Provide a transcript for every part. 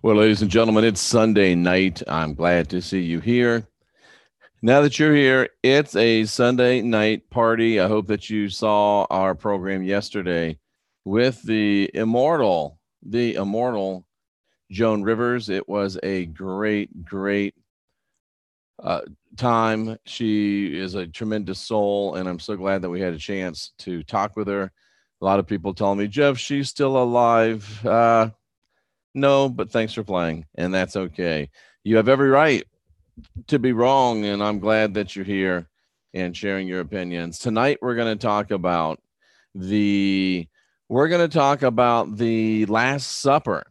Well, ladies and gentlemen, it's Sunday night. I'm glad to see you here. Now that you're here, it's a Sunday night party. I hope that you saw our program yesterday with the immortal Joan Rivers. It was a great uh, time. She is a tremendous soul, and I'm so glad that we had a chance to talk with her. A lot of people telling me, Jeff, she's still alive. No, but thanks for playing, and that's okay. You have every right to be wrong, and I'm glad that you're here and sharing your opinions. Tonight we're going to talk about the the Last Supper,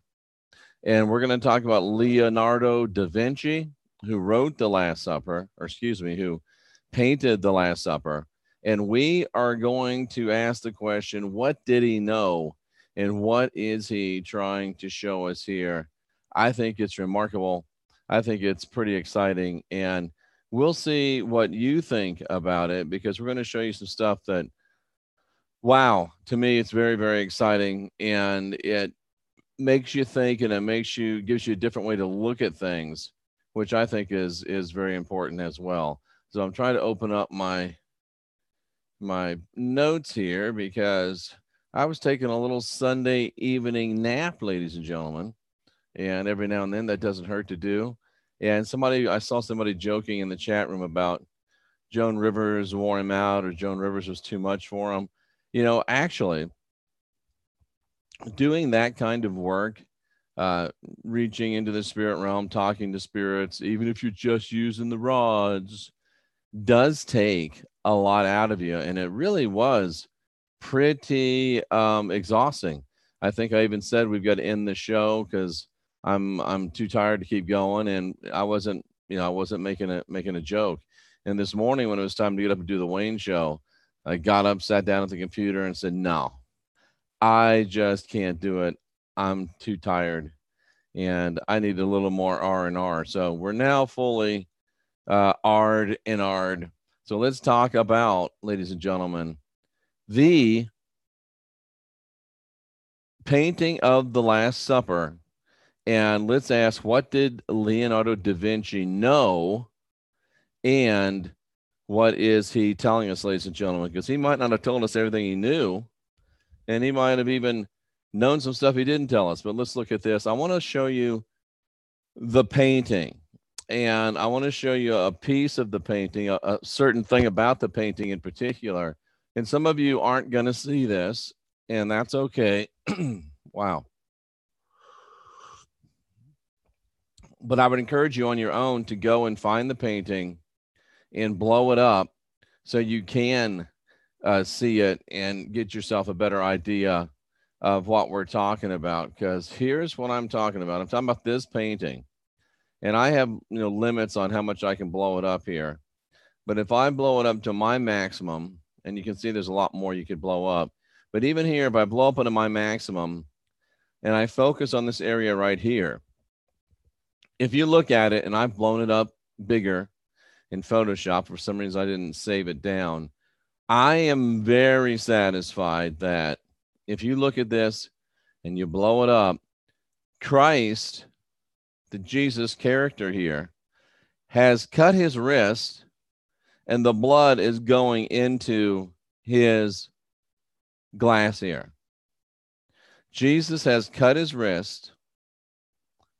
and we're going to talk about Leonardo da Vinci, who wrote the Last Supper, or excuse me, who painted the Last Supper. And we are going to ask the question, what did he know? And what is he trying to show us here? I think it's remarkable. I think it's pretty exciting. And we'll see what you think about it because we're going to show you some stuff that, wow, to me, it's very exciting. And it makes you think and gives you a different way to look at things, which I think is very important as well. So I'm trying to open up my notes here because I was taking a little Sunday evening nap, ladies and gentlemen, and every now and then that doesn't hurt to do. And I saw somebody joking in the chat room about Joan Rivers wore him out or Joan Rivers was too much for him. Actually, doing that kind of work, reaching into the spirit realm, talking to spirits, even if you're just using the rods, does take a lot out of you. And it really was pretty exhausting. I think I even said we've got to end the show because I'm too tired to keep going, and I wasn't making a joke. And this morning when it was time to get up and do the Wayne show, I got up, sat down at the computer, and said, "No, I just can't do it. I'm too tired, and I need a little more R&R." So we're now fully Ard and Ard. So let's talk about, ladies and gentlemen, the painting of the Last Supper. And let's ask, what did Leonardo da Vinci know? And what is he telling us, ladies and gentlemen? Because he might not have told us everything he knew. And he might have even known some stuff he didn't tell us. But let's look at this. I want to show you the painting. And I want to show you a piece of the painting, a certain thing about the painting in particular. And some of you aren't going to see this, and that's okay. Wow. But I would encourage you on your own to go and find the painting and blow it up so you can see it and get yourself a better idea of what we're talking about. Because here's what I'm talking about. I'm talking about this painting. And I have limits on how much I can blow it up here. But if I blow it up to my maximum, and you can see there's a lot more you could blow up. But even here, if I blow up into my maximum and I focus on this area right here, if you look at it, and I've blown it up bigger in Photoshop, for some reason I didn't save it down, I am very satisfied that if you look at this and you blow it up, Christ, the Jesus character here, has cut his wrist and the blood is going into his glass here. Jesus has cut his wrist,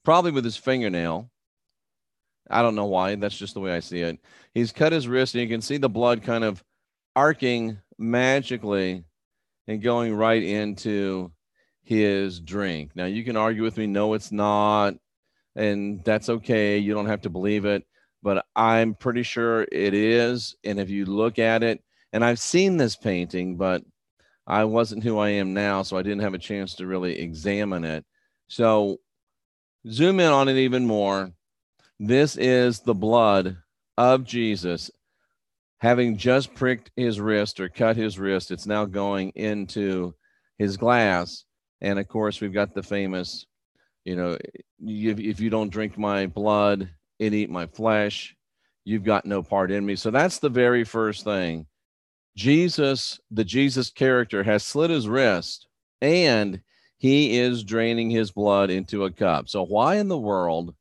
probably with his fingernail. I don't know why. That's just the way I see it. He's cut his wrist, and you can see the blood kind of arcing magically and going right into his drink. Now, you can argue with me, no, it's not, and that's okay. You don't have to believe it, but I'm pretty sure it is. And if you look at it, and I've seen this painting, but I wasn't who I am now, so I didn't have a chance to really examine it. So zoom in on it even more. This is the blood of Jesus having just pricked his wrist or cut his wrist. It's now going into his glass. And of course, we've got the famous, if you don't drink my blood and eat my flesh, you've got no part in me. So that's the very first thing. Jesus, the Jesus character, has slit his wrist, and He is draining his blood into a cup. So why in the world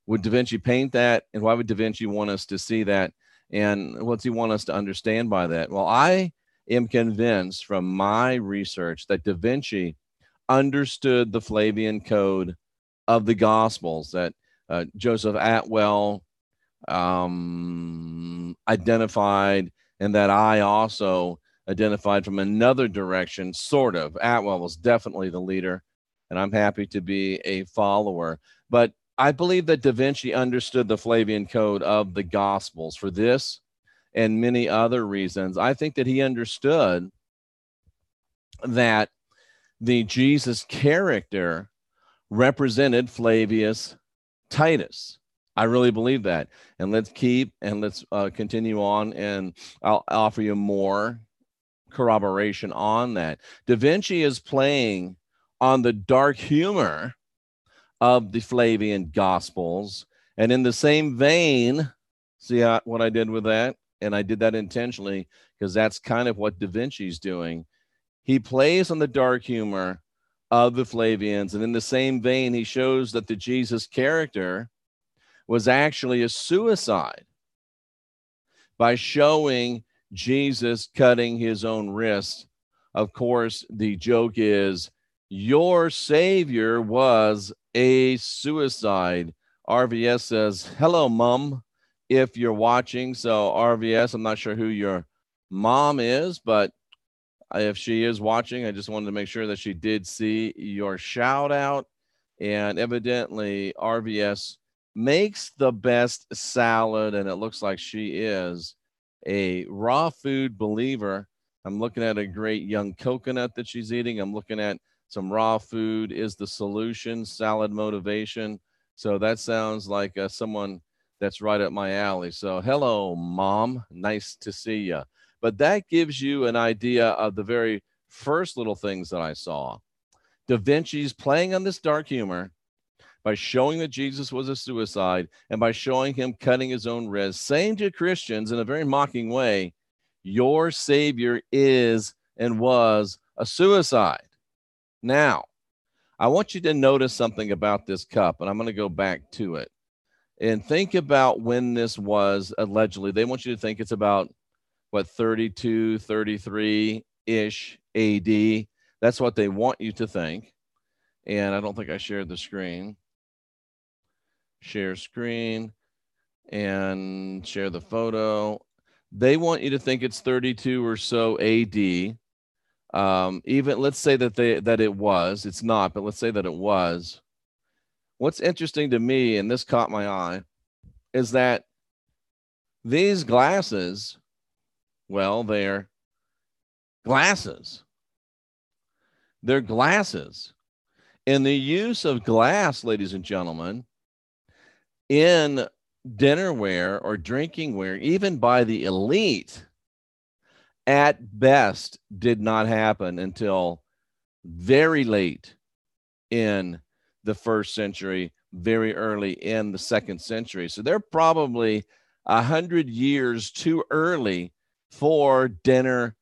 would Da Vinci paint that? And why would Da Vinci want us to see that? And what's he want us to understand by that? Well, I am convinced from my research that Da Vinci understood the Flavian code of the Gospels that Joseph Atwell identified, and that I also identified from another direction, sort of. Atwell was definitely the leader, and I'm happy to be a follower. But I believe that Da Vinci understood the Flavian code of the Gospels for this and many other reasons. I think that he understood that the Jesus character represented Flavius Titus. I really believe that. And let's continue on, and I'll offer you more corroboration on that. Da Vinci is playing on the dark humor of the Flavian Gospels. And in the same vein, see what I did with that? And I did that intentionally because that's kind of what Da Vinci's doing. He plays on the dark humor of the Flavians. And in the same vein, he shows that the Jesus character was actually a suicide by showing Jesus cutting his own wrist. Of course, the joke is, your Savior was a suicide. RVS says, hello, Mom, if you're watching. So RVS, I'm not sure who your mom is, but if she is watching, I just wanted to make sure that she did see your shout out. And evidently, RVS makes the best salad, and it looks like she is a raw food believer. I'm looking at a great young coconut that she's eating. I'm looking at some raw food is the solution, salad motivation. So that sounds like someone that's right up my alley. So hello, Mom. Nice to see you. But that gives you an idea of the very first little things that I saw. Da Vinci's playing on this dark humor by showing that Jesus was a suicide and by showing him cutting his own wrist, saying to Christians in a very mocking way, your Savior is and was a suicide. Now, I want you to notice something about this cup, and I'm going to go back to it. And think about when this was allegedly. They want you to think it's about, 32, 33-ish AD. That's what they want you to think. And I don't think I shared the screen. Share screen and share the photo. They want you to think it's 32 or so AD. Even let's say that it was. It's not, but let's say that it was. What's interesting to me, and this caught my eye, is that these glasses, well, they're glasses. They're glasses. And the use of glass, ladies and gentlemen, in dinnerware or drinkingware, even by the elite, at best did not happen until very late in the first century, very early in the second century. So they're probably 100 years too early for dinner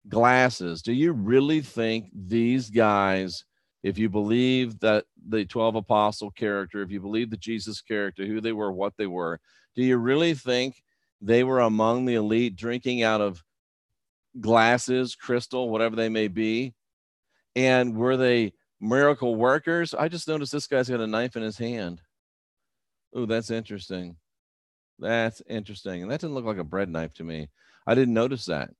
glasses. Do you really think these guys, if you believe that the 12 apostle character, if you believe the Jesus character, who they were, what they were, do you really think they were among the elite drinking out of glasses, crystal, whatever they may be? And were they miracle workers? I just noticed this guy's got a knife in his hand. Oh, that's interesting. That's interesting. And that didn't look like a bread knife to me. I didn't notice that.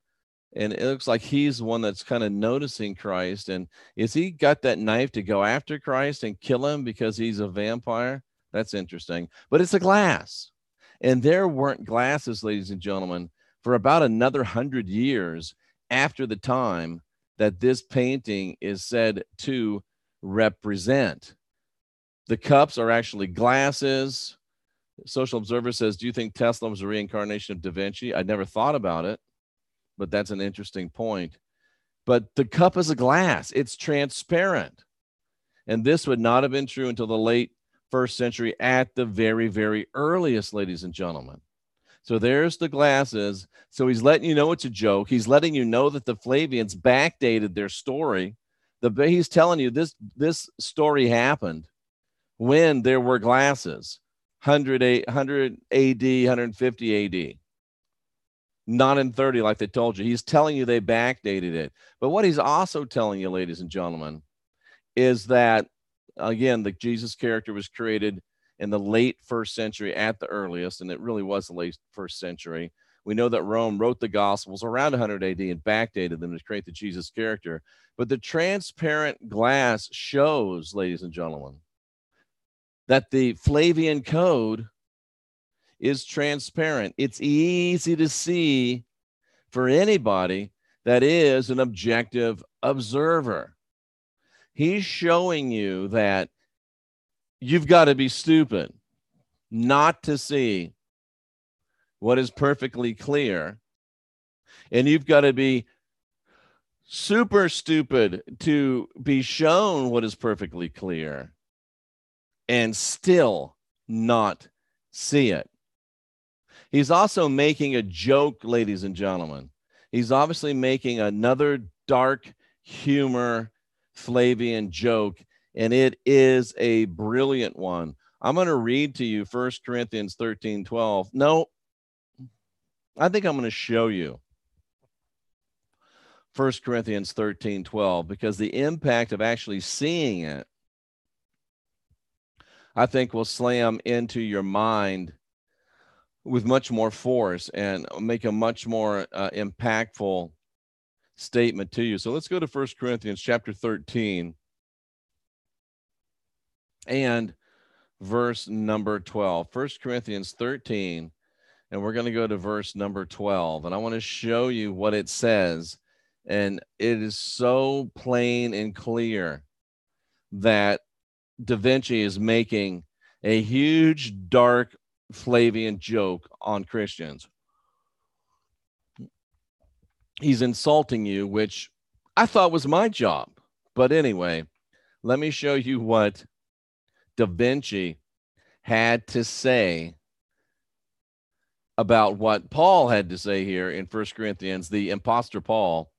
And it looks like he's the one that's kind of noticing Christ. And is he got that knife to go after Christ and kill him because he's a vampire? That's interesting. But it's a glass. And there weren't glasses, ladies and gentlemen, for about another 100 years after the time that this painting is said to represent. The cups are actually glasses. Social Observer says, do you think Tesla was a reincarnation of Da Vinci? I never thought about it, but that's an interesting point. But the cup is a glass. It's transparent. And this would not have been true until the late first century at the very, very earliest, ladies and gentlemen. So there's the glasses. So he's letting you know it's a joke. He's letting you know that the Flavians backdated their story He's telling you this story happened when there were glasses, 100 AD, 150 AD, not in 30 like they told you. He's telling you they backdated it. But what he's also telling you, ladies and gentlemen, is that, again, the Jesus character was created in the late 1st century at the earliest, and it really was the late 1st century. We know that Rome wrote the Gospels around 100 AD and backdated them to create the Jesus character. But the transparent glass shows, ladies and gentlemen, that the Flavian Code is transparent. It's easy to see for anybody that is an objective observer. He's showing you that you've got to be stupid not to see what is perfectly clear, and you've got to be super stupid to be shown what is perfectly clear and still not see it. He's also making a joke, ladies and gentlemen. He's obviously making another dark humor Flavian joke, and it is a brilliant one. I'm going to read to you 1 Corinthians 13:12. No, I think I'm going to show you 1 Corinthians 13:12, because the impact of actually seeing it, I think, will slam into your mind with much more force and make a much more impactful statement to you. So let's go to 1 Corinthians chapter 13 and verse number 12. 1 Corinthians 13, and we're going to go to verse number 12. And I want to show you what it says. And it is so plain and clear that Da Vinci is making a huge, dark Flavian joke on Christians. He's insulting you, which I thought was my job. But anyway, let me show you what Da Vinci had to say about what Paul had to say here in 1 Corinthians, the imposter Paul,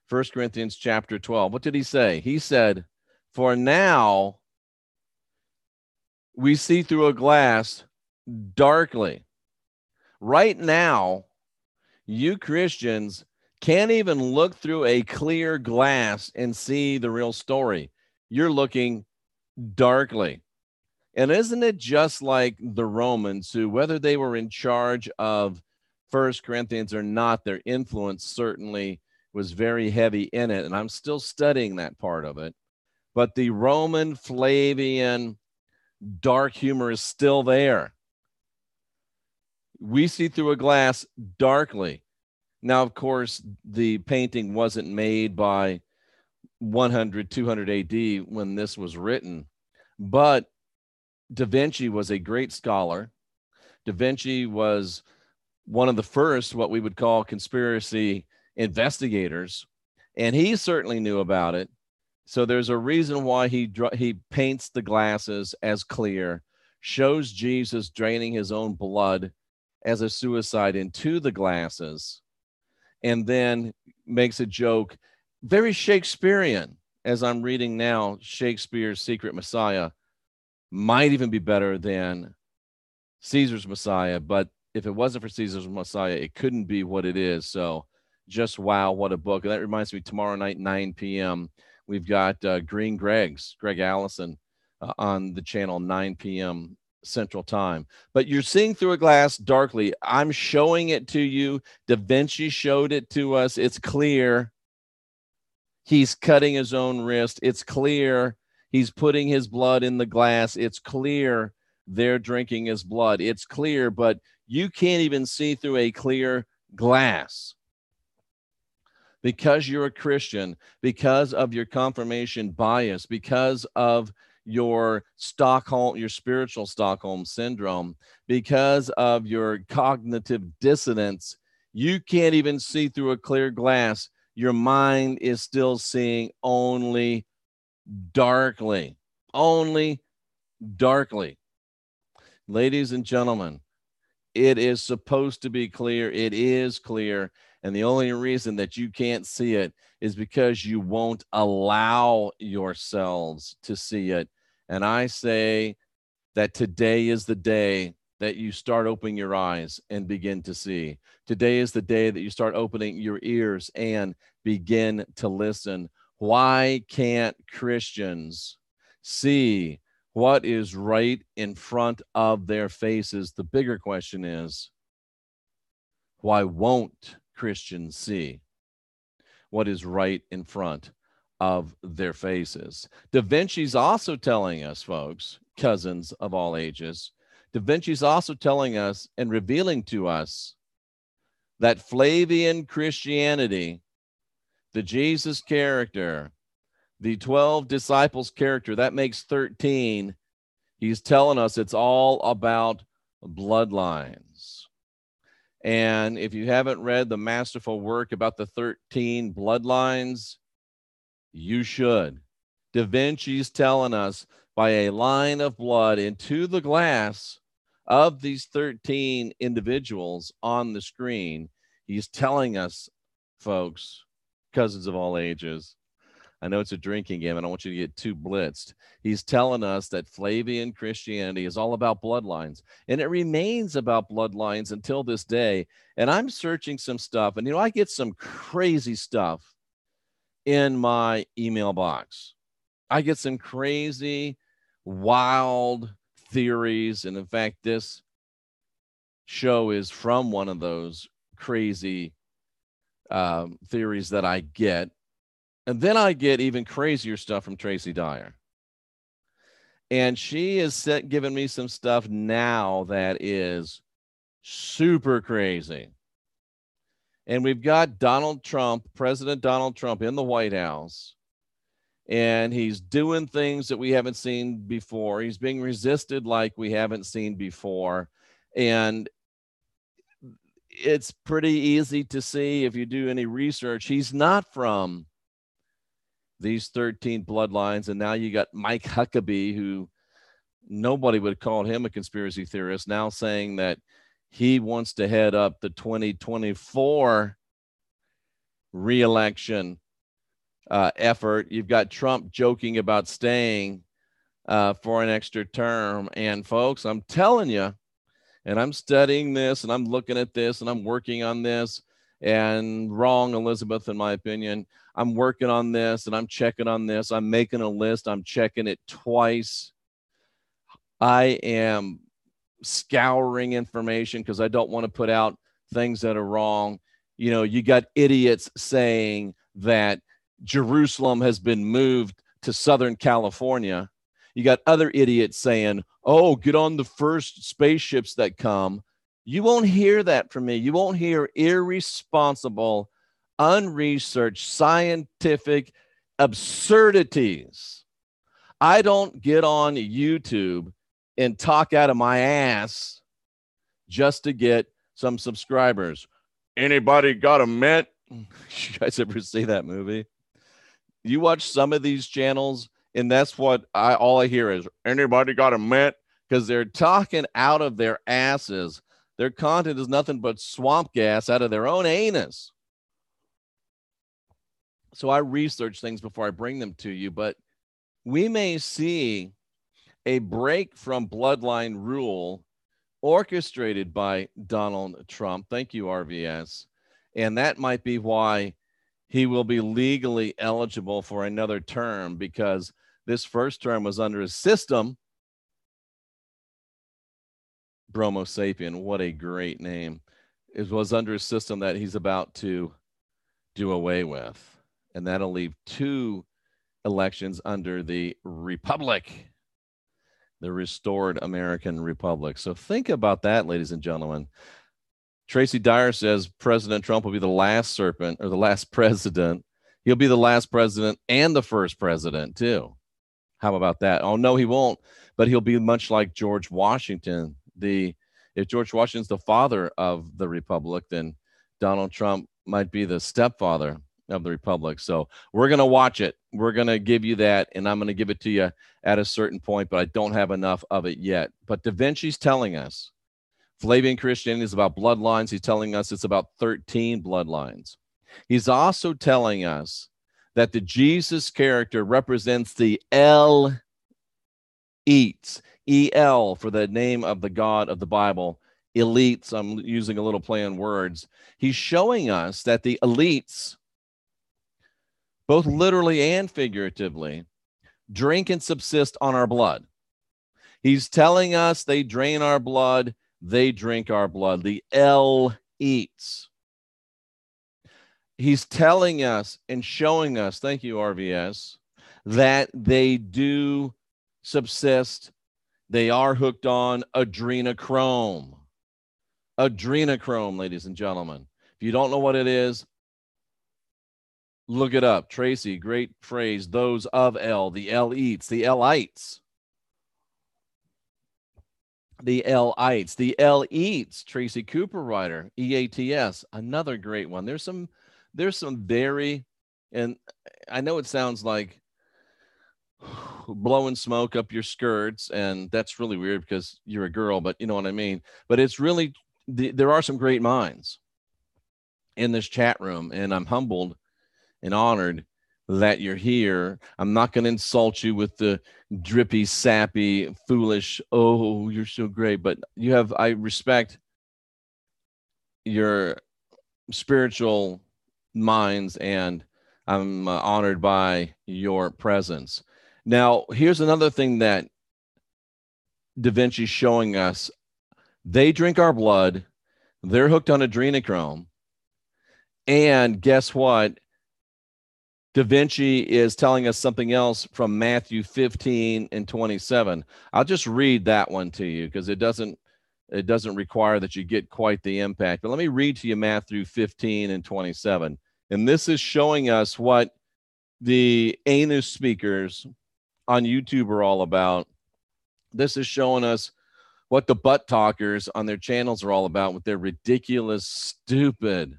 1 Corinthians chapter 12. What did he say? He said, "For now we see through a glass darkly." Right now, you Christians can't even look through a clear glass and see the real story. You're looking darkly. And isn't it just like the Romans, who, whether they were in charge of 1 Corinthians or not, their influence certainly was very heavy in it. And I'm still studying that part of it. But the Roman Flavian dark humor is still there. We see through a glass darkly. Now, of course, the painting wasn't made by 100, 200 AD when this was written, but Da Vinci was a great scholar. Da Vinci was one of the first, what we would call, conspiracy investigators, and he certainly knew about it. So there's a reason why he paints the glasses as clear, shows Jesus draining his own blood as a suicide into the glasses, and then makes a joke, very Shakespearean. As I'm reading now, Shakespeare's Secret Messiah might even be better than Caesar's Messiah, but if it wasn't for Caesar's Messiah, it couldn't be what it is. So just wow, what a book. And that reminds me, tomorrow night, 9 p.m., we've got Greg Allison on the channel, 9 p.m. Central Time. But you're seeing through a glass darkly. I'm showing it to you. Da Vinci showed it to us. It's clear. He's cutting his own wrist. It's clear. He's putting his blood in the glass. It's clear they're drinking his blood. It's clear, but you can't even see through a clear glass. Because you're a Christian, because of your confirmation bias, because of your spiritual Stockholm syndrome, because of your cognitive dissonance, you can't even see through a clear glass. Your mind is still seeing only darkly. Only darkly. Ladies and gentlemen, it is supposed to be clear. It is clear. And the only reason that you can't see it is because you won't allow yourselves to see it. And I say that today is the day that you start opening your eyes and begin to see. Today is the day that you start opening your ears and begin to listen. Why can't Christians see what is right in front of their faces? The bigger question is, why won't Christians see what is right in front of their faces? DaVinci's also telling us, folks, cousins of all ages, DaVinci's also telling us and revealing to us that Flavian Christianity, the Jesus character, the 12 disciples character, that makes 13. He's telling us it's all about bloodlines. And if you haven't read the masterful work about the 13 bloodlines, you should. DaVinci's telling us by a line of blood into the glass of these 13 individuals on the screen, he's telling us, folks, cousins of all ages, I know it's a drinking game. I don't want you to get too blitzed. He's telling us that Flavian Christianity is all about bloodlines, and it remains about bloodlines until this day. And I'm searching some stuff, and, I get some crazy stuff in my email box. I get some crazy, wild theories. And in fact, this show is from one of those crazy theories that I get. And then I get even crazier stuff from Tracy Dyer. And she is giving me some stuff now that is super crazy. And we've got Donald Trump, President Donald Trump, in the White House. And he's doing things that we haven't seen before. He's being resisted like we haven't seen before. And it's pretty easy to see if you do any research. He's not from these 13 bloodlines. And now you got Mike Huckabee, who nobody would call him a conspiracy theorist, now saying that he wants to head up the 2024 re-election effort. You've got Trump joking about staying for an extra term. And folks, I'm telling you, and I'm studying this and I'm looking at this and I'm working on this, and wrong, Elizabeth, in my opinion. I'm working on this and I'm checking on this. I'm making a list. I'm checking it twice. I am scouring information because I don't want to put out things that are wrong. You got idiots saying that Jerusalem has been moved to Southern California. You got other idiots saying, oh, get on the first spaceships that come. You won't hear that from me. You won't hear irresponsible, unresearched, scientific absurdities. I don't get on YouTube and talk out of my ass just to get some subscribers. Anybody got a mint? You guys ever see that movie? You watch some of these channels, and that's what all I hear is, anybody got a mint? Because they're talking out of their asses. Their content is nothing but swamp gas out of their own anus. So I research things before I bring them to you, but we may see a break from bloodline rule orchestrated by Donald Trump. Thank you, RVS. And that might be why he will be legally eligible for another term, because this first term was under a system. Bromo Sapien, what a great name. It was under a system that he's about to do away with. And that'll leave 2 elections under the Republic, the restored American Republic. So think about that, ladies and gentlemen. Tracy Dyer says President Trump will be the last serpent, or the last president. He'll be the last president and the first president too. How about that? Oh, no, he won't. But he'll be much like George Washington. If George Washington's the father of the Republic, then Donald Trump might be the stepfather of the Republic. So we're going to watch it. We're going to give you that, and I'm going to give it to you at a certain point, but I don't have enough of it yet. But DaVinci's telling us Flavian Christianity is about bloodlines. He's telling us it's about 13 bloodlines. He's also telling us that the Jesus character represents the elites, E-L for the name of the God of the Bible, elites. I'm using a little play on words. He's showing us that the elites, both literally and figuratively, drink and subsist on our blood. He's telling us they drain our blood, they drink our blood. The elites. He's telling us and showing us, thank you, RVS, that they do subsist. They are hooked on adrenochrome. Adrenochrome, ladies and gentlemen. If you don't know what it is, look it up. Tracy, great phrase. Those of L, the L-eats, the L-ites. The L-ites, the L-eats, Tracy Cooper writer, E-A-T-S, another great one. There's some very, and I know it sounds like blowing smoke up your skirts, and that's really weird because you're a girl, but you know what I mean. But it's really, there are some great minds in this chat room, and I'm humbled and honored that you're here. I'm not going to insult you with the drippy, sappy, foolish, oh, you're so great. But I respect your spiritual minds, and I'm honored by your presence. Now, here's another thing that DaVinci's showing us. They drink our blood. They're hooked on adrenochrome. And guess what? DaVinci is telling us something else from Matthew 15 and 27. I'll just read that one to you because it doesn't require that you get quite the impact. But let me read to you Matthew 15 and 27. And this is showing us what the anus speakers on YouTube are all about. This is showing us what the butt talkers on their channels are all about with their ridiculous, stupid,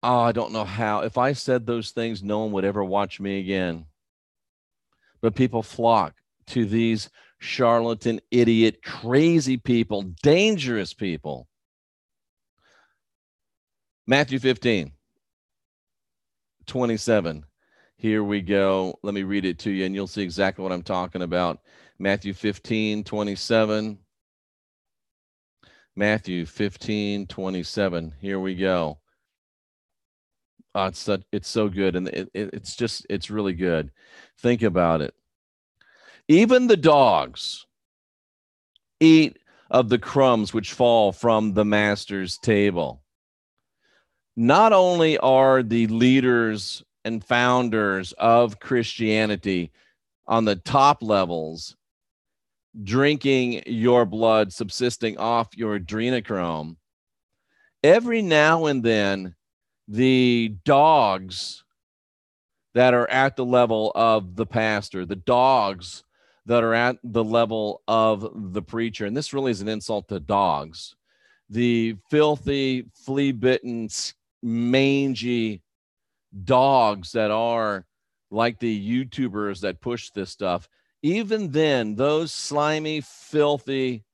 oh, I don't know how. If I said those things, no one would ever watch me again. But people flock to these charlatan, idiot, crazy people, dangerous people. Matthew 15, 27. Here we go. Let me read it to you, and you'll see exactly what I'm talking about. Matthew 15, 27. Matthew 15, 27. Here we go. Oh, it's so good, and it's really good. Think about it. Even the dogs eat of the crumbs which fall from the master's table. Not only are the leaders and founders of Christianity on the top levels drinking your blood, subsisting off your adrenochrome, every now and then the dogs that are at the level of the pastor, the dogs that are at the level of the preacher, and this really is an insult to dogs, the filthy, flea-bitten, mangy dogs that are like the YouTubers that push this stuff, even then, those slimy, filthy,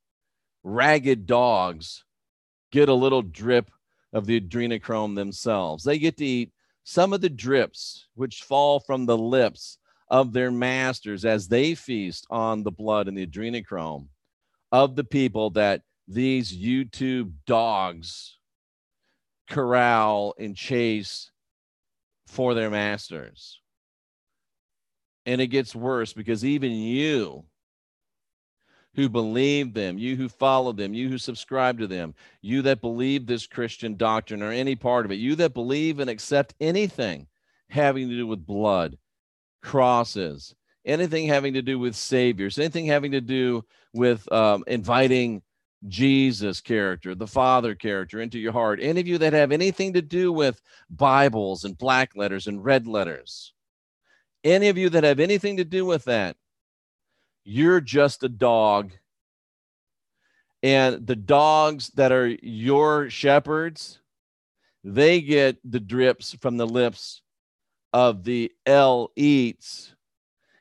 ragged dogs get a little drip of the adrenochrome themselves. They get to eat some of the drips which fall from the lips of their masters as they feast on the blood and the adrenochrome of the people that these YouTube dogs corral and chase for their masters. And it gets worse because even you who believe them, you who follow them, you who subscribe to them, you that believe this Christian doctrine or any part of it, you that believe and accept anything having to do with blood, crosses, anything having to do with saviors, anything having to do with inviting Jesus character, the Father character into your heart, any of you that have anything to do with Bibles and black letters and red letters, any of you that have anything to do with that, you're just a dog. And the dogs that are your shepherds, they get the drips from the lips of the L-eats,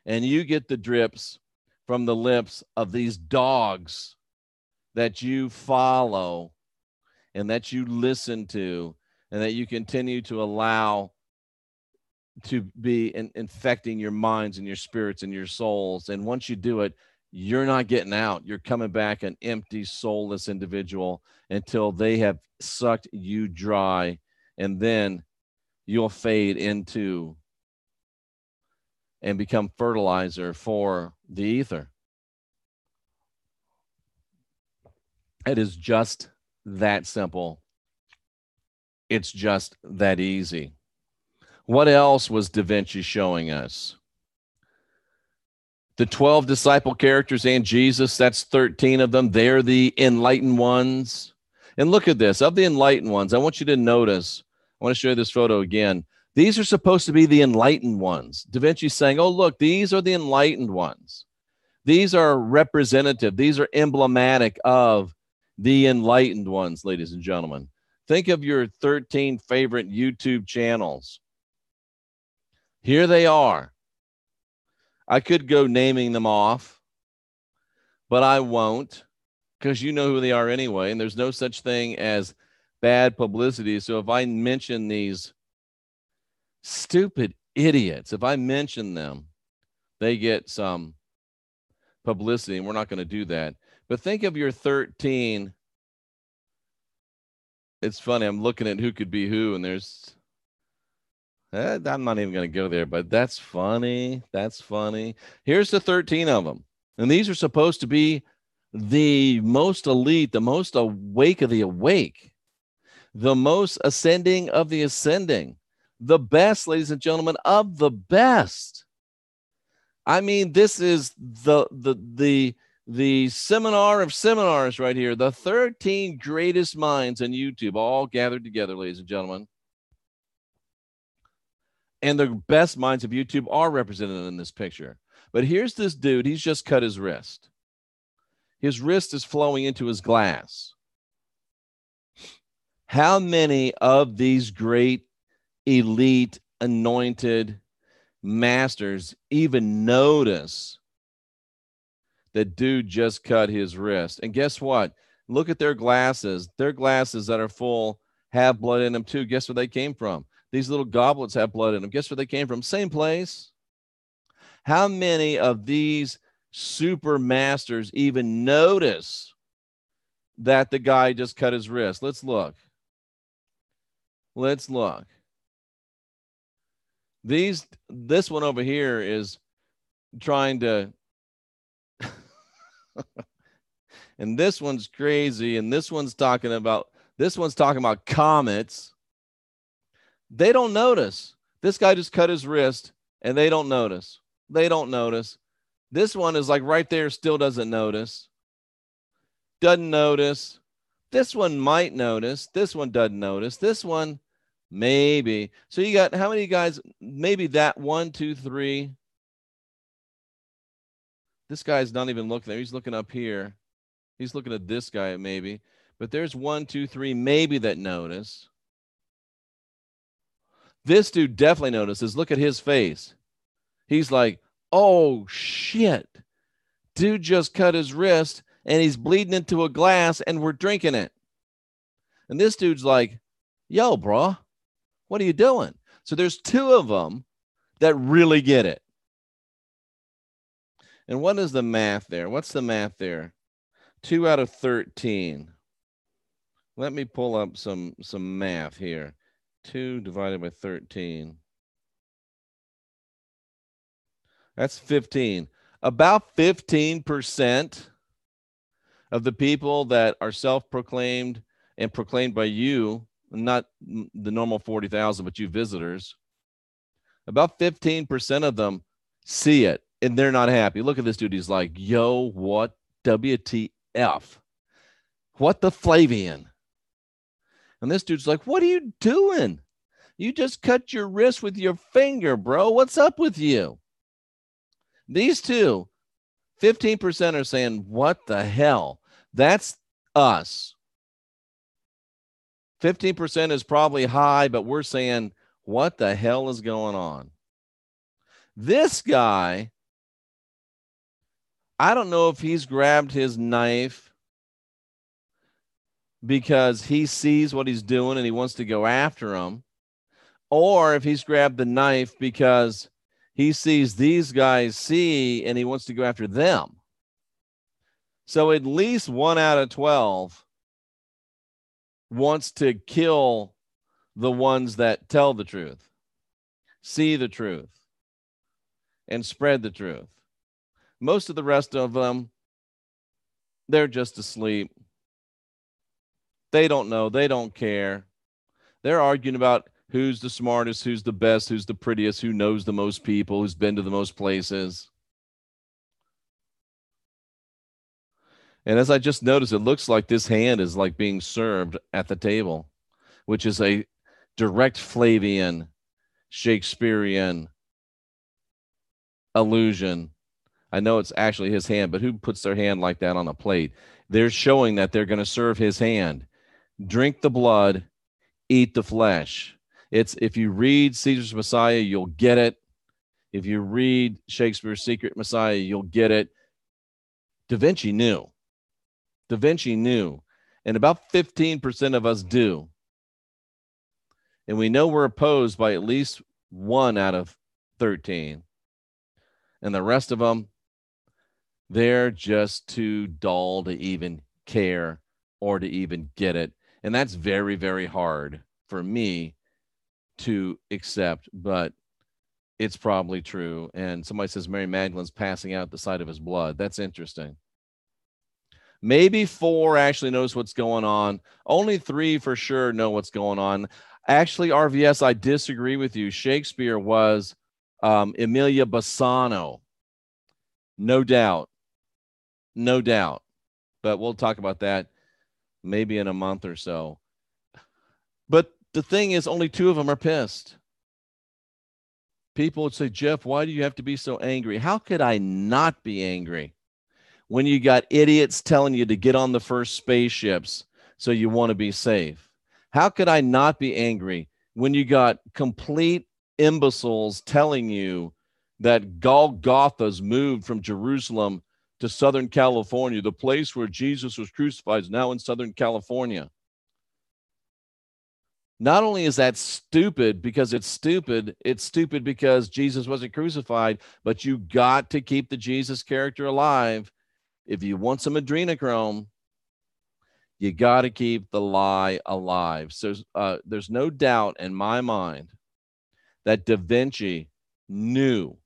and you get the drips from the lips of these dogs that you follow and that you listen to and that you continue to allow to be infecting your minds and your spirits and your souls. And once you do it, you're not getting out. You're coming back an empty, soulless individual until they have sucked you dry, and then you'll fade into and become fertilizer for the ether. It is just that simple. It's just that easy. What else was Da Vinci showing us? The 12 disciple characters and Jesus, that's 13 of them. They're the enlightened ones. And look at this. Of the enlightened ones, I want you to notice, I want to show you this photo again. These are supposed to be the enlightened ones. Da Vinci's saying, oh, look, these are the enlightened ones. These are representative. These are emblematic of the enlightened ones, ladies and gentlemen. Think of your 13 favorite YouTube channels. Here they are. I could go naming them off, but I won't, because you know who they are anyway, and there's no such thing as bad publicity. So if I mention these stupid idiots, if I mention them, they get some publicity, and we're not going to do that. But think of your 13. It's funny. I'm looking at who could be who, and there's, I'm not even going to go there, but that's funny. That's funny. Here's the 13 of them. And these are supposed to be the most elite, the most awake of the awake, the most ascending of the ascending, the best, ladies and gentlemen, of the best. I mean, this is the seminar of seminars right here. The 13 greatest minds on YouTube all gathered together, ladies and gentlemen. And the best minds of YouTube are represented in this picture. But here's this dude. He's just cut his wrist. His wrist is flowing into his glass. How many of these great, elite, anointed masters even notice that dude just cut his wrist? And guess what? Look at their glasses. Their glasses that are full have blood in them too. Guess where they came from? These little goblets have blood in them. Guess where they came from? Same place. How many of these super masters even notice that the guy just cut his wrist? Let's look. Let's look. This one over here is trying to, and this one's crazy, and this one's talking about comets. They don't notice. This guy just cut his wrist, and they don't notice. They don't notice. This one is like right there, still doesn't notice. Doesn't notice. This one might notice. This one doesn't notice. This one, maybe. So you got how many guys? Maybe that 1, 2, 3. This guy's not even looking there. He's looking up here. He's looking at this guy, maybe. But there's 1, 2, 3, maybe that notice. This dude definitely notices. Look at his face. He's like, oh, shit. Dude just cut his wrist, and he's bleeding into a glass, and we're drinking it. And this dude's like, yo, bro, what are you doing? So there's 2 of them that really get it. And what is the math there? What's the math there? 2 out of 13. Let me pull up some math here. 2 divided by 13. That's 15. About 15% of the people that are self-proclaimed and proclaimed by you, not the normal 40,000, but you visitors, about 15% of them see it, and they're not happy. Look at this dude. He's like, yo, what WTF? What the Flavian? And this dude's like, what are you doing? You just cut your wrist with your finger, bro. What's up with you? These 2, 15% are saying, what the hell? That's us. 15% is probably high, but we're saying, what the hell is going on? This guy, I don't know if he's grabbed his knife because he sees what he's doing and he wants to go after him, or if he's grabbed the knife because he sees these guys see and he wants to go after them. So at least 1 out of 12 wants to kill the ones that tell the truth, see the truth, and spread the truth. Most of the rest of them, they're just asleep. They don't know. They don't care. They're arguing about who's the smartest, who's the best, who's the prettiest, who knows the most people, who's been to the most places. And as I just noticed, it looks like this hand is like being served at the table, which is a direct Flavian, Shakespearean allusion. I know it's actually his hand, but who puts their hand like that on a plate? They're showing that they're going to serve his hand. Drink the blood, eat the flesh. It's, if you read Caesar's Messiah, you'll get it. If you read Shakespeare's Secret Messiah, you'll get it. Da Vinci knew. Da Vinci knew. And about 15% of us do. And we know we're opposed by at least 1 out of 13. And the rest of them, they're just too dull to even care or to even get it. And that's very, very hard for me to accept, but it's probably true. And somebody says Mary Magdalene's passing out at the sight of his blood. That's interesting. Maybe 4 actually knows what's going on. Only 3 for sure know what's going on. Actually, RVS, I disagree with you. Shakespeare was Emilia Bassano. No doubt. No doubt. But we'll talk about that maybe in a month or so. But the thing is, only 2 of them are pissed. People would say, Jeff, why do you have to be so angry? How could I not be angry when you got idiots telling you to get on the first spaceships so you want to be safe? How could I not be angry when you got complete imbeciles telling you that Golgotha's moved from Jerusalem to Southern California? The place where Jesus was crucified is now in Southern California. Not only is that stupid because it's stupid because Jesus wasn't crucified, but you got to keep the Jesus character alive. If you want some adrenochrome, you got to keep the lie alive. So there's no doubt in my mind that Da Vinci knew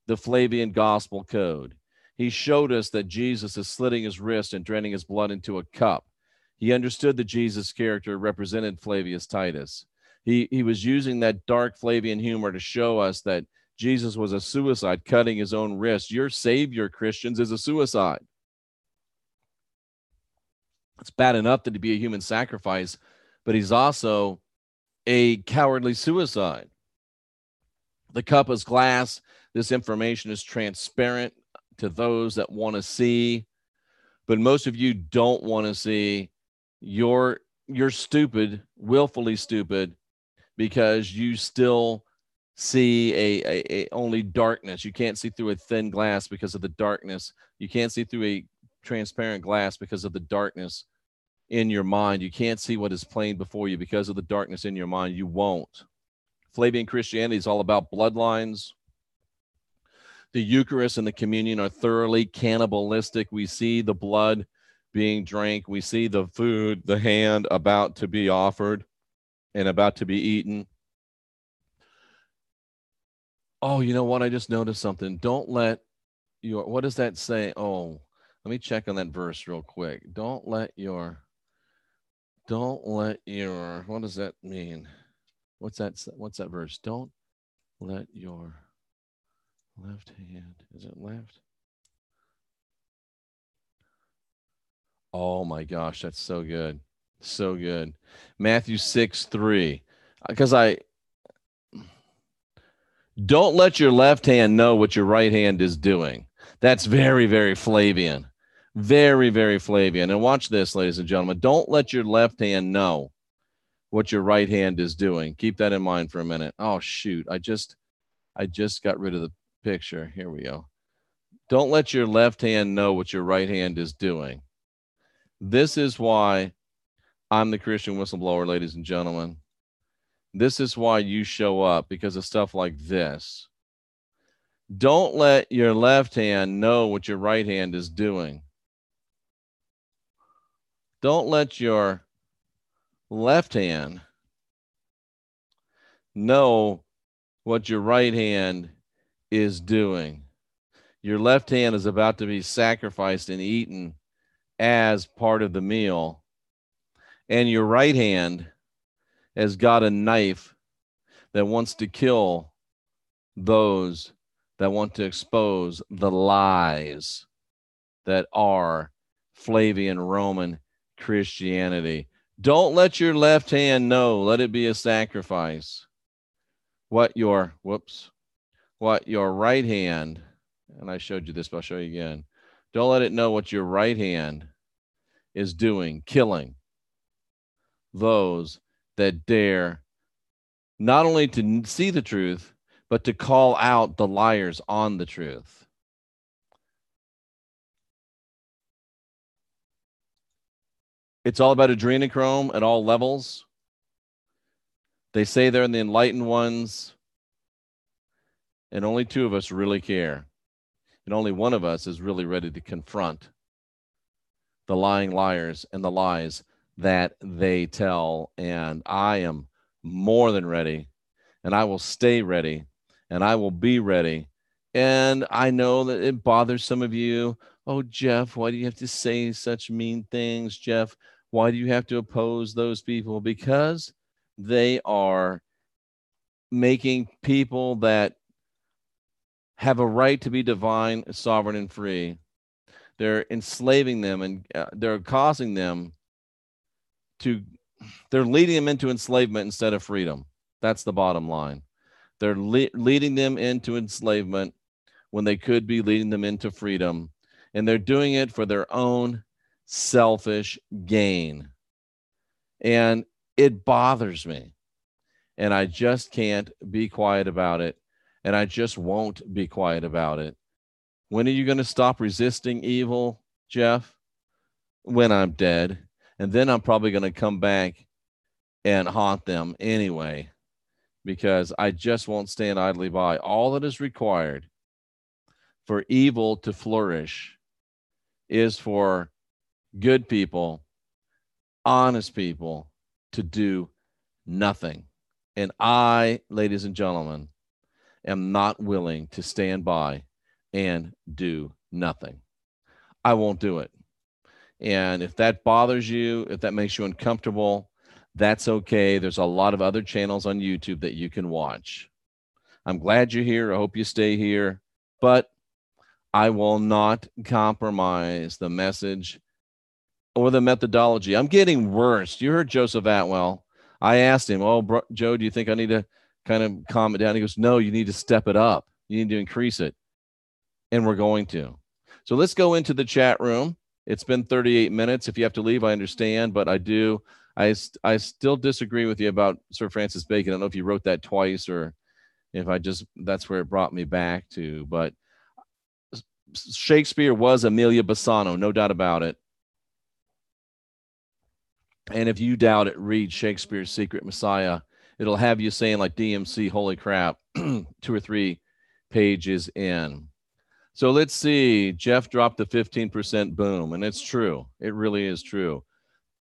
the Flavian gospel code. He showed us that Jesus is slitting his wrist and draining his blood into a cup. He understood the Jesus character represented Flavius Titus. He was using that dark Flavian humor to show us that Jesus was a suicide, cutting his own wrist. Your savior, Christians, is a suicide. It's bad enough that he'd be a human sacrifice, but he's also a cowardly suicide. The cup is glass. This information is transparent to those that want to see, but most of you don't want to see. You're stupid, willfully stupid, because you still see a only darkness. You can't see through a thin glass because of the darkness. You can't see through a transparent glass because of the darkness in your mind. You can't see what is plain before you because of the darkness in your mind. You won't. Flavian Christianity is all about bloodlines. The Eucharist and the communion are thoroughly cannibalistic. We see the blood being drank. We see the food, the hand about to be offered and about to be eaten. Oh, you know what? I just noticed something. Don't let your, what does that say? Oh, let me check on that verse real quick. Don't let your, what does that mean? What's that verse? Don't let your left hand, is it left? Oh my gosh, that's so good. So good. Matthew 6:3. Because don't let your left hand know what your right hand is doing. That's very, very Flavian. Very, very Flavian. And watch this, ladies and gentlemen. Don't let your left hand know what your right hand is doing. Keep that in mind for a minute. Oh, shoot. I just got rid of the picture. Here we go. Don't let your left hand know what your right hand is doing. This is why I'm the Christian whistleblower, ladies and gentlemen. This is why you show up, because of stuff like this. Don't let your left hand know what your right hand is doing. Don't let your left hand know what your right hand is doing. Your left hand is about to be sacrificed and eaten as part of the meal. And your right hand has got a knife that wants to kill those that want to expose the lies that are Flavian Roman Christianity. Don't let your left hand know. Let it be a sacrifice. What your right hand, and I showed you this, but I'll show you again. Don't let it know what your right hand is doing, killing those that dare not only to see the truth, but to call out the liars on the truth. It's all about adrenochrome at all levels. They say they're the enlightened ones, and only two of us really care. And only one of us is really ready to confront the lying liars and the lies that they tell. And I am more than ready, and I will stay ready, and I will be ready. And I know that it bothers some of you. Oh, Jeff, why do you have to say such mean things? Jeff, why do you have to oppose those people? Because they are making people that have a right to be divine, sovereign, and free. They're enslaving them, and they're causing them to, they're leading them into enslavement instead of freedom. That's the bottom line. They're leading them into enslavement when they could be leading them into freedom. And they're doing it for their own selfish gain. And it bothers me. And I just can't be quiet about it. And I just won't be quiet about it. When are you going to stop resisting evil, Jeff? When I'm dead. And then I'm probably going to come back and haunt them anyway, because I just won't stand idly by. All that is required for evil to flourish is for good people, honest people, to do nothing. And I, ladies and gentlemen, am not willing to stand by and do nothing. I won't do it. And if that bothers you, if that makes you uncomfortable, that's okay. There's a lot of other channels on YouTube that you can watch. I'm glad you're here. I hope you stay here. But I will not compromise the message or the methodology. I'm getting worse. You heard Joseph Atwell. I asked him, oh, Joe, do you think I need to kind of calm it down? He goes, no, you need to step it up. You need to increase it. And we're going to. So let's go into the chat room. It's been 38 minutes. If you have to leave, I understand, but I still disagree with you about Sir Francis Bacon. I don't know if you wrote that twice or if that's where it brought me back to, but Shakespeare was Amelia Bassano, no doubt about it. And if you doubt it, read Shakespeare's Secret Messiah. It'll have you saying like DMC, holy crap, 2 or 3 pages in. So let's see. Jeff dropped the 15% boom, and it's true. It really is true.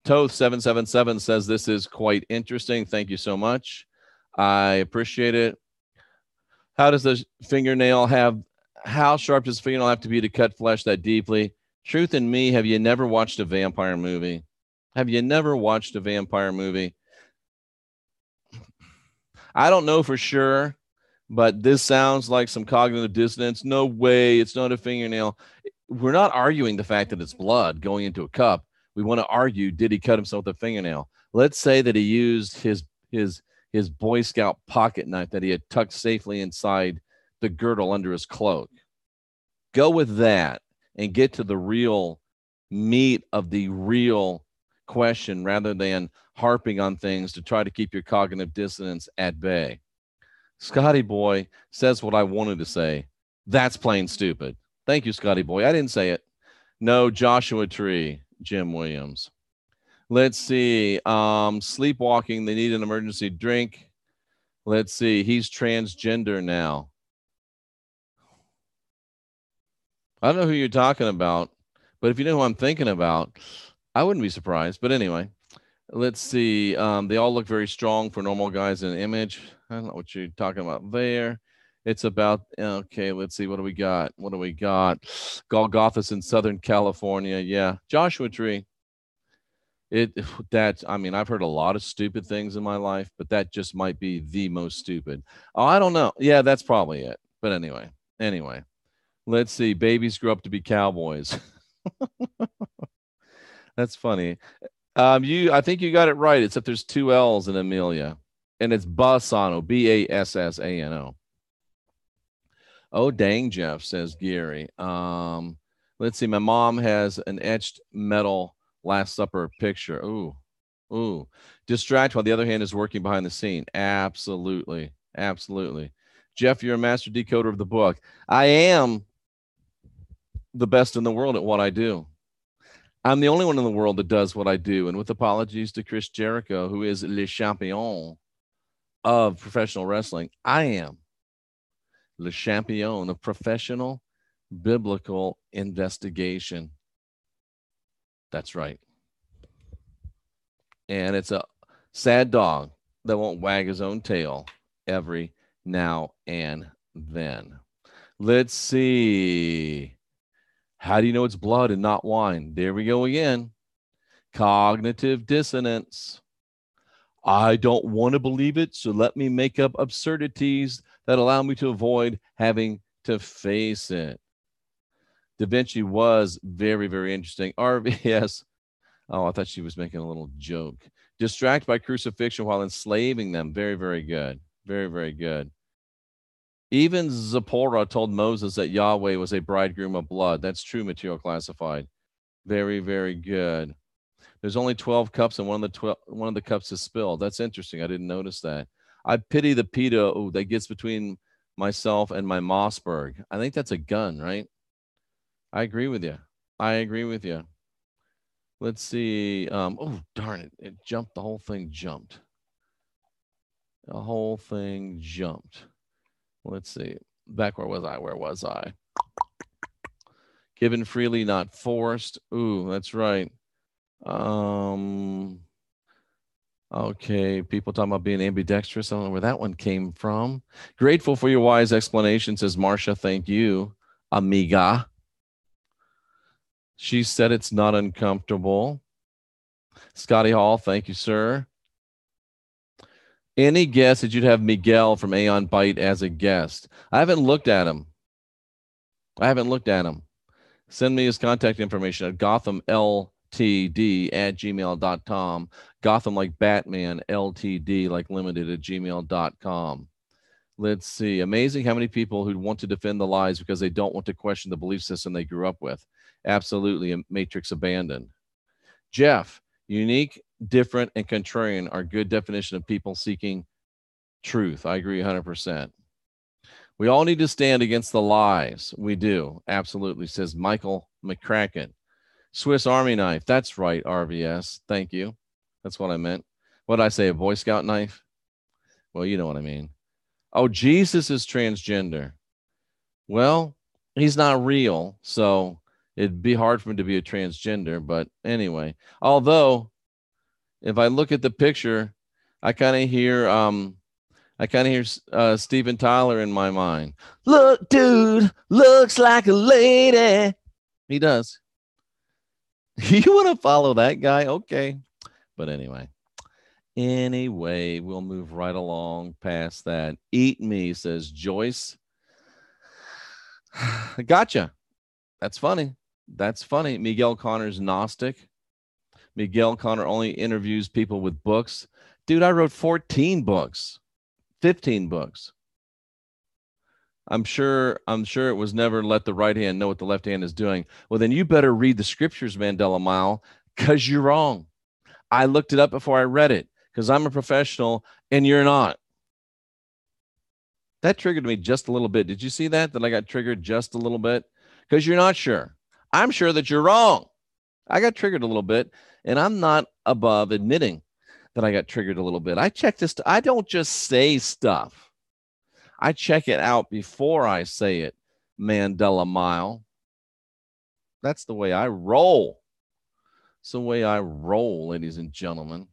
Toth777 says this is quite interesting. Thank you so much. I appreciate it. How does the fingernail have, how sharp does the fingernail have to be to cut flesh that deeply? Truth in me, have you never watched a vampire movie? Have you never watched a vampire movie? I don't know for sure, but this sounds like some cognitive dissonance. No way, it's not a fingernail. We're not arguing the fact that it's blood going into a cup. We want to argue, did he cut himself with a fingernail? Let's say that he used his Boy Scout pocket knife that he had tucked safely inside the girdle under his cloak. Go with that and get to the real meat of the real question rather than harping on things to try to keep your cognitive dissonance at bay. Scotty Boy says what I wanted to say. That's plain stupid. Thank you, Scotty Boy. I didn't say it. No, Joshua Tree, Jim Williams. Let's see. Sleepwalking. They need an emergency drink. Let's see. He's transgender now. I don't know who you're talking about, but if you know who I'm thinking about, I wouldn't be surprised. But anyway, let's see. They all look very strong for normal guys in image. I don't know what you're talking about there. It's about, okay, let's see. What do we got? What do we got? Golgotha's in Southern California. Yeah. Joshua Tree. I mean, I've heard a lot of stupid things in my life, but that just might be the most stupid. Oh, I don't know. Yeah, that's probably it. But anyway, let's see. Babies grew up to be cowboys. That's funny. I think you got it right, except there's two L's in Amelia, and it's Bassano, Bassano. Oh, dang, Jeff, says Gary. Let's see. My mom has an etched metal Last Supper picture. Ooh. Distract while the other hand is working behind the scene. Absolutely. Jeff, you're a master decoder of the book. I am the best in the world at what I do. I'm the only one in the world that does what I do. And with apologies to Chris Jericho, who is le champion of professional wrestling, I am le champion of professional biblical investigation. That's right. And it's a sad dog that won't wag his own tail every now and then. Let's see. How do you know it's blood and not wine? There we go again. Cognitive dissonance. I don't want to believe it, so let me make up absurdities that allow me to avoid having to face it. Da Vinci was very, very interesting. RVS. Oh, I thought she was making a little joke. Distract by crucifixion while enslaving them. Very, very good. Very, very good. Even Zipporah told Moses that Yahweh was a bridegroom of blood. That's true, material classified. Very, very good. There's only 12 cups and one of the cups is spilled. That's interesting. I didn't notice that. I pity the PETA that gets between myself and my Mossberg. I think that's a gun, right? I agree with you. Let's see. Oh, darn it. It jumped. The whole thing jumped. Let's see. Back where was I? Given freely, not forced. Ooh, that's right. Okay, people talking about being ambidextrous. I don't know where that one came from. Grateful for your wise explanation, says Marcia. Thank you, amiga. She said it's not uncomfortable. Scotty Hall, thank you, sir. Any guess that you'd have Miguel from Aeon Byte as a guest? I haven't looked at him. Send me his contact information at gothamltd@gmail.com. Gotham like Batman, LTD like limited @gmail.com. Let's see. Amazing how many people who want to defend the lies because they don't want to question the belief system they grew up with. Absolutely a matrix abandoned. Jeff, unique, different, and contrarian are good definition of people seeking truth. I agree 100%. We all need to stand against the lies. We do. Absolutely, says Michael McCracken. Swiss Army knife. That's right, RVS. Thank you. That's what I meant. What did I say, a Boy Scout knife? Well, you know what I mean. Oh, Jesus is transgender. Well, he's not real, so it'd be hard for him to be a transgender. But anyway, although if I look at the picture, I kind of hear Steven Tyler in my mind. Look, dude, looks like a lady. He does. You want to follow that guy? Okay. But anyway, we'll move right along past that. Eat me, says Joyce. Gotcha. That's funny. Miguel Connor's Gnostic. Miguel Connor only interviews people with books. Dude, I wrote 14 books, 15 books. I'm sure it was never let the right hand know what the left hand is doing. Well, then you better read the scriptures, Mandela Mile, because you're wrong. I looked it up before I read it because I'm a professional and you're not. That triggered me just a little bit. Did you see that I got triggered just a little bit? Because you're not sure. I'm sure that you're wrong. I got triggered a little bit, and I'm not above admitting that I got triggered a little bit. I check this. I don't just say stuff. I check it out before I say it. Mandela Mile. That's the way I roll. It's the way I roll, ladies and gentlemen.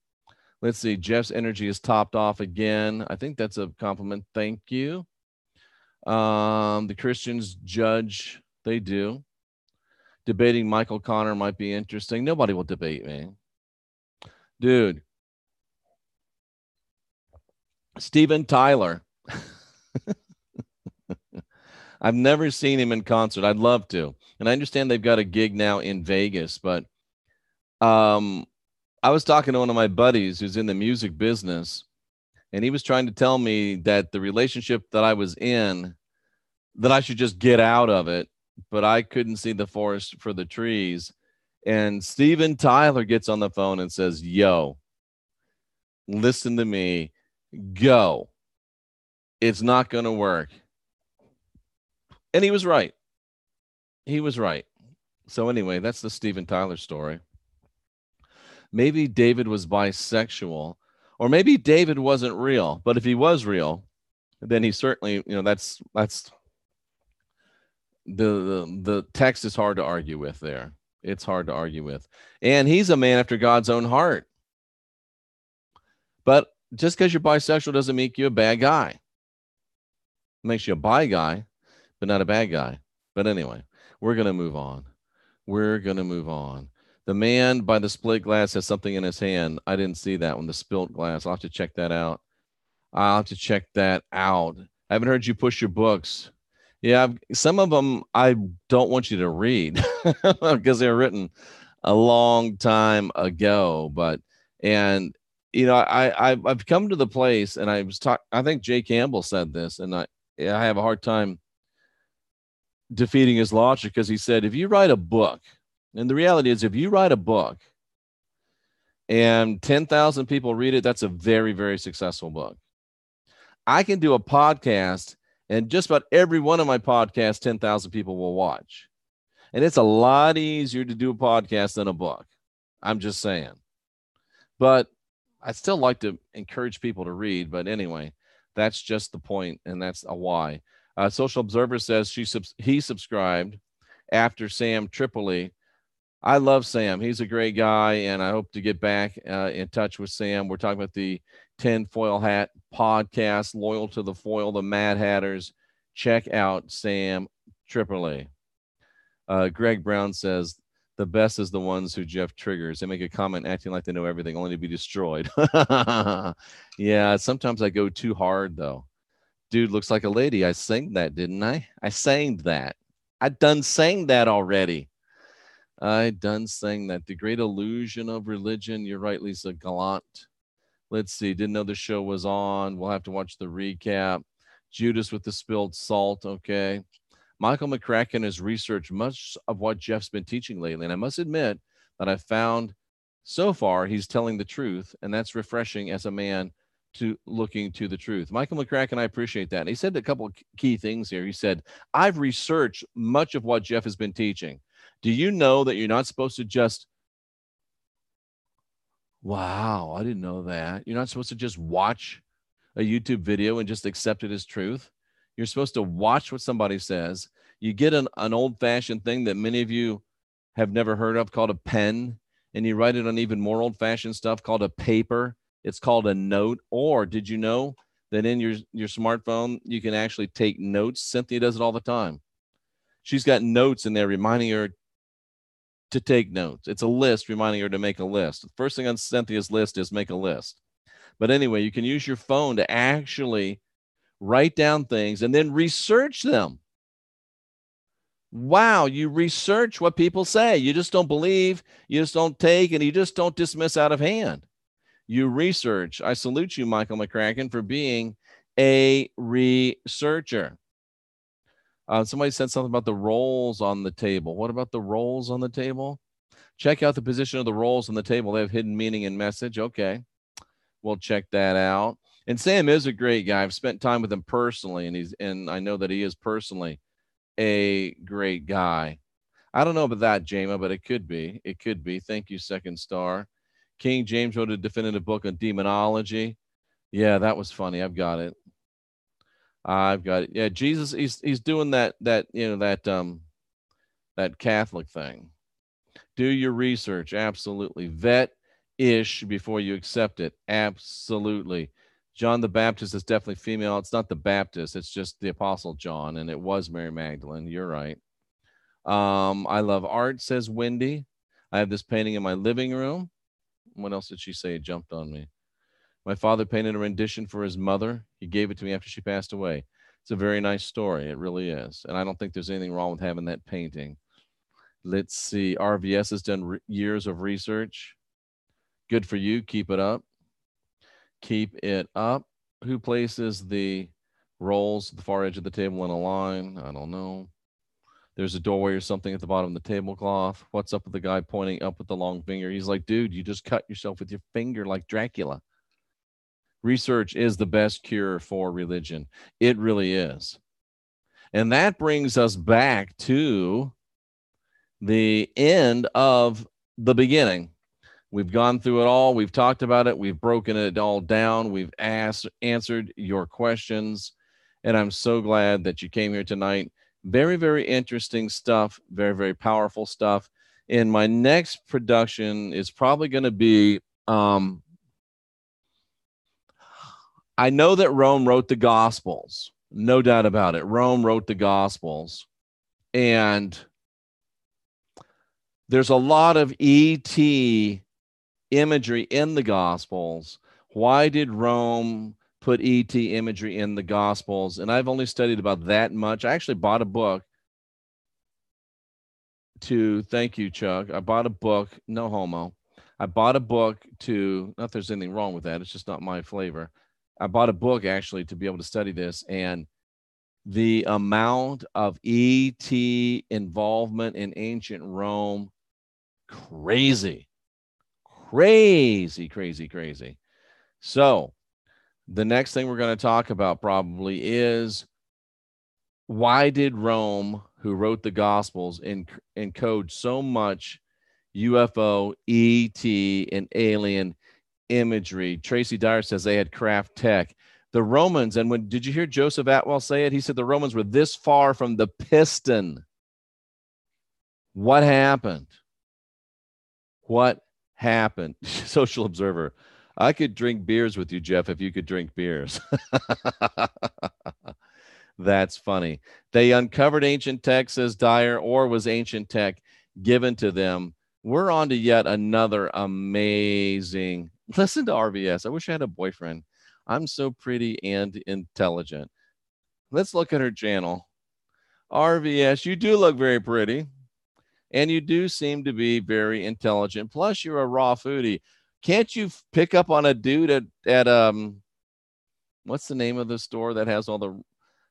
Let's see. Jeff's energy is topped off again. I think that's a compliment. Thank you. The Christians judge. They do. Debating Michael Connor might be interesting. Nobody will debate me. Dude. Steven Tyler. I've never seen him in concert. I'd love to. And I understand they've got a gig now in Vegas, but I was talking to one of my buddies who's in the music business, and he was trying to tell me that the relationship that I was in, that I should just get out of it, but I couldn't see the forest for the trees. And Steven Tyler gets on the phone and says, yo, listen to me, go. It's not going to work. And he was right. He was right. So anyway, that's the Steven Tyler story. Maybe David was bisexual, or maybe David wasn't real. But if he was real, then he certainly, that's the text is hard to argue with there. It's hard to argue with. And he's a man after God's own heart. But just because you're bisexual doesn't make you a bad guy. It makes you a bi guy, but not a bad guy. But anyway, we're going to move on. We're going to move on. The man by the split glass has something in his hand. I didn't see that one, the spilt glass. I'll have to check that out. I haven't heard you push your books. Yeah, some of them I don't want you to read because they're written a long time ago. I've come to the place, and I think Jay Campbell said this, and I have a hard time defeating his logic, because he said, if you write a book, and the reality is, if you write a book and 10,000 people read it, that's a very, very successful book. I can do a podcast, and just about every one of my podcasts, 10,000 people will watch. And it's a lot easier to do a podcast than a book. I'm just saying. But I still like to encourage people to read. But anyway, that's just the point, and that's a why. Social Observer says he subscribed after Sam Tripoli. I love Sam. He's a great guy, and I hope to get back in touch with Sam. We're talking about the 10 Foil Hat podcast, Loyal to the Foil, the Mad Hatters. Check out Sam Tripoli. Greg Brown says, the best is the ones who Jeff triggers. They make a comment acting like they know everything, only to be destroyed. Yeah, sometimes I go too hard, though. Dude looks like a lady. I sang that, didn't I? I sang that. I done sang that already. I done sang that. The Great Illusion of Religion. You're right, Lisa Gallant. Let's see. Didn't know the show was on. We'll have to watch the recap. Judas with the spilled salt. Okay. Michael McCracken has researched much of what Jeff's been teaching lately, and I must admit that I found so far he's telling the truth, and that's refreshing as a man looking to the truth. Michael McCracken, I appreciate that. And he said a couple of key things here. He said, I've researched much of what Jeff has been teaching. Do you know that you're not supposed to just, wow, I didn't know that. You're not supposed to just watch a YouTube video and just accept it as truth. You're supposed to watch what somebody says. You get an old-fashioned thing that many of you have never heard of called a pen, and you write it on even more old-fashioned stuff called a paper. It's called a note. Or did you know that in your smartphone, you can actually take notes? Cynthia does it all the time. She's got notes in there reminding her to take notes. It's a list reminding her to make a list. The first thing on Cynthia's list is make a list. But anyway, you can use your phone to actually write down things and then research them. Wow, you research what people say. You just don't believe, you just don't take, and you just don't dismiss out of hand. You research. I salute you, Michael McCracken, for being a researcher. Somebody said something about the rolls on the table. What about the rolls on the table? Check out the position of the rolls on the table. They have hidden meaning and message. Okay, we'll check that out. And Sam is a great guy. I've spent time with him personally, and I know that he is personally a great guy. I don't know about that, Jama, but it could be. It could be. Thank you, Second Star. King James wrote a definitive book on demonology. Yeah, that was funny. I've got it. I've got it. Yeah, Jesus, he's doing that Catholic thing. Do your research. Absolutely. Vet ish before you accept it. Absolutely. John the Baptist is definitely female. It's not the Baptist. It's just the Apostle John, and it was Mary Magdalene. You're right. I love art, says Wendy. I have this painting in my living room. What else did she say? It jumped on me. My father painted a rendition for his mother. He gave it to me after she passed away. It's a very nice story. It really is. And I don't think there's anything wrong with having that painting. Let's see. RVS has done years of research. Good for you. Keep it up. Keep it up. Who places the rolls at the far edge of the table in a line? I don't know. There's a doorway or something at the bottom of the tablecloth. What's up with the guy pointing up with the long finger? He's like, dude, you just cut yourself with your finger like Dracula. Research is the best cure for religion. It really is. And that brings us back to the end of the beginning. We've gone through it all. We've talked about it. We've broken it all down. We've answered your questions. And I'm so glad that you came here tonight. Very, very interesting stuff. Very, very powerful stuff. And my next production is probably going to be, I know that Rome wrote the Gospels. No doubt about it. Rome wrote the Gospels. And there's a lot of E.T. imagery in the Gospels. Why did Rome put E.T. imagery in the Gospels? And I've only studied about that much. I actually bought a book to, thank you, Chuck. I bought a book, no homo. I bought a book to, not that there's anything wrong with that. It's just not my flavor. I bought a book actually to be able to study this, and the amount of ET involvement in ancient Rome, crazy. So the next thing we're going to talk about probably is, why did Rome, who wrote the Gospels, encode so much UFO, ET, and alien imagery? Tracy Dyer says they had craft tech. The Romans, and when did you hear Joseph Atwell say it? He said the Romans were this far from the piston. What happened? What happened? Social Observer. I could drink beers with you, Jeff, if you could drink beers. That's funny. They uncovered ancient tech, says Dyer, or was ancient tech given to them? We're on to yet another amazing. Listen to RVS. I wish I had a boyfriend. I'm so pretty and intelligent. Let's look at her channel. RVS, you do look very pretty. And you do seem to be very intelligent. Plus, you're a raw foodie. Can't you pick up on a dude at what's the name of the store that has all the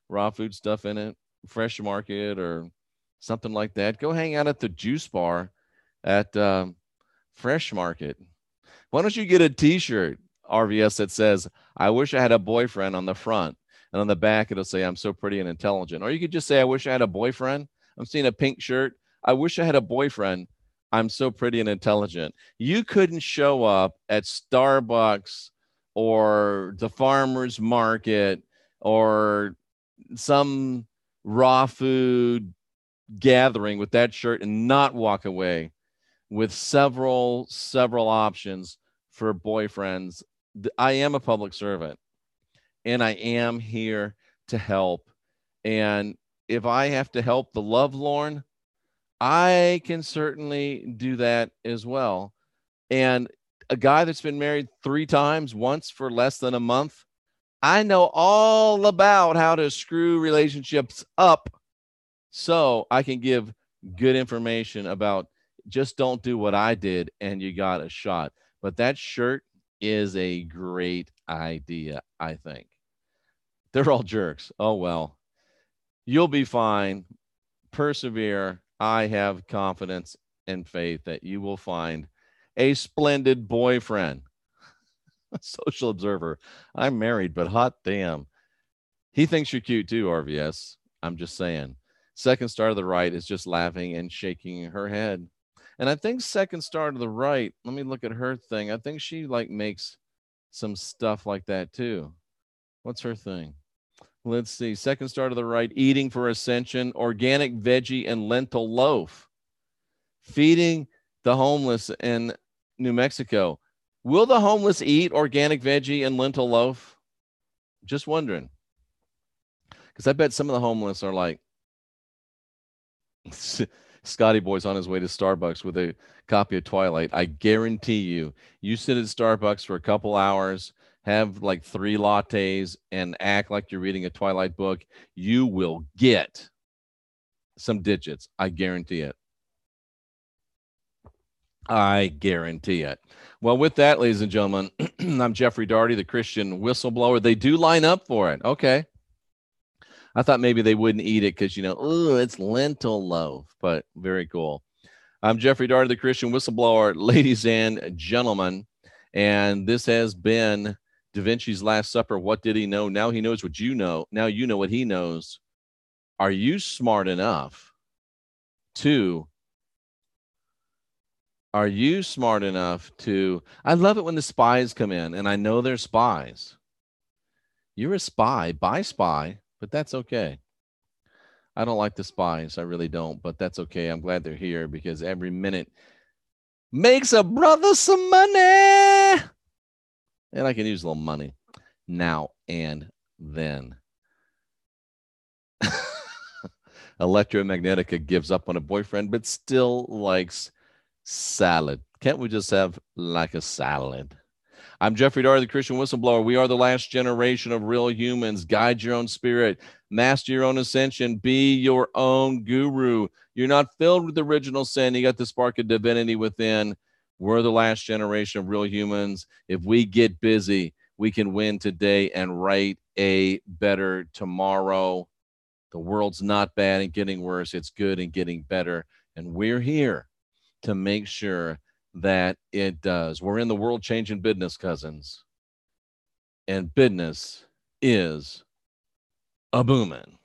raw food stuff in it? Fresh Market or something like that. Go hang out at the juice bar at Fresh Market. Why don't you get a t-shirt, RVS, that says, I wish I had a boyfriend on the front, and on the back it'll say, I'm so pretty and intelligent. Or you could just say, I wish I had a boyfriend. I'm seeing a pink shirt. I wish I had a boyfriend. I'm so pretty and intelligent. You couldn't show up at Starbucks or the farmer's market or some raw food gathering with that shirt and not walk away with several options for boyfriends. I am a public servant, and I am here to help. And if I have to help the lovelorn, I can certainly do that as well. And a guy that's been married 3 times, once for less than a month, I know all about how to screw relationships up, so I can give good information about just don't do what I did and you got a shot. But that shirt is a great idea, I think. They're all jerks. Oh, well, you'll be fine. Persevere. I have confidence and faith that you will find a splendid boyfriend. Social Observer. I'm married, but hot damn. He thinks you're cute too, RVS. I'm just saying. Second star to the right is just laughing and shaking her head. And I think second star to the right, let me look at her thing. I think she like makes some stuff like that too. What's her thing? Let's see. Second star to the right, eating for ascension, organic veggie and lentil loaf, feeding the homeless in New Mexico. Will the homeless eat organic veggie and lentil loaf? Just wondering. Because I bet some of the homeless are like, Scotty Boy's on his way to Starbucks with a copy of Twilight. I guarantee you, you sit at Starbucks for a couple hours, have like 3 lattes, and act like you're reading a Twilight book, you will get some digits. I guarantee it. I guarantee it. Well, with that, ladies and gentlemen, I'm Jeffrey Daugherty, the Christian whistleblower. They do line up for it. Okay. I thought maybe they wouldn't eat it because, it's lentil loaf, but very cool. I'm Jeffrey Daugherty, the Christian whistleblower, ladies and gentlemen, and this has been DaVinci's Last Supper. What did he know? Now he knows what you know. Now you know what he knows. Are you smart enough to I love it when the spies come in, and I know they're spies. You're a spy by spy, but that's okay. I don't like the spies. I really don't, but that's okay. I'm glad they're here because every minute makes a brother some money. And I can use a little money now and then. Electromagnetica gives up on a boyfriend, but still likes salad. Can't we just have like a salad? I'm Jeffrey Daugherty, the Christian whistleblower. We are the last generation of real humans. Guide your own spirit. Master your own ascension. Be your own guru. You're not filled with original sin. You got the spark of divinity within. We're the last generation of real humans. If we get busy, we can win today and write a better tomorrow. The world's not bad and getting worse. It's good and getting better. And we're here to make sure that it does. We're in the world changing business, cousins. And business is a booming.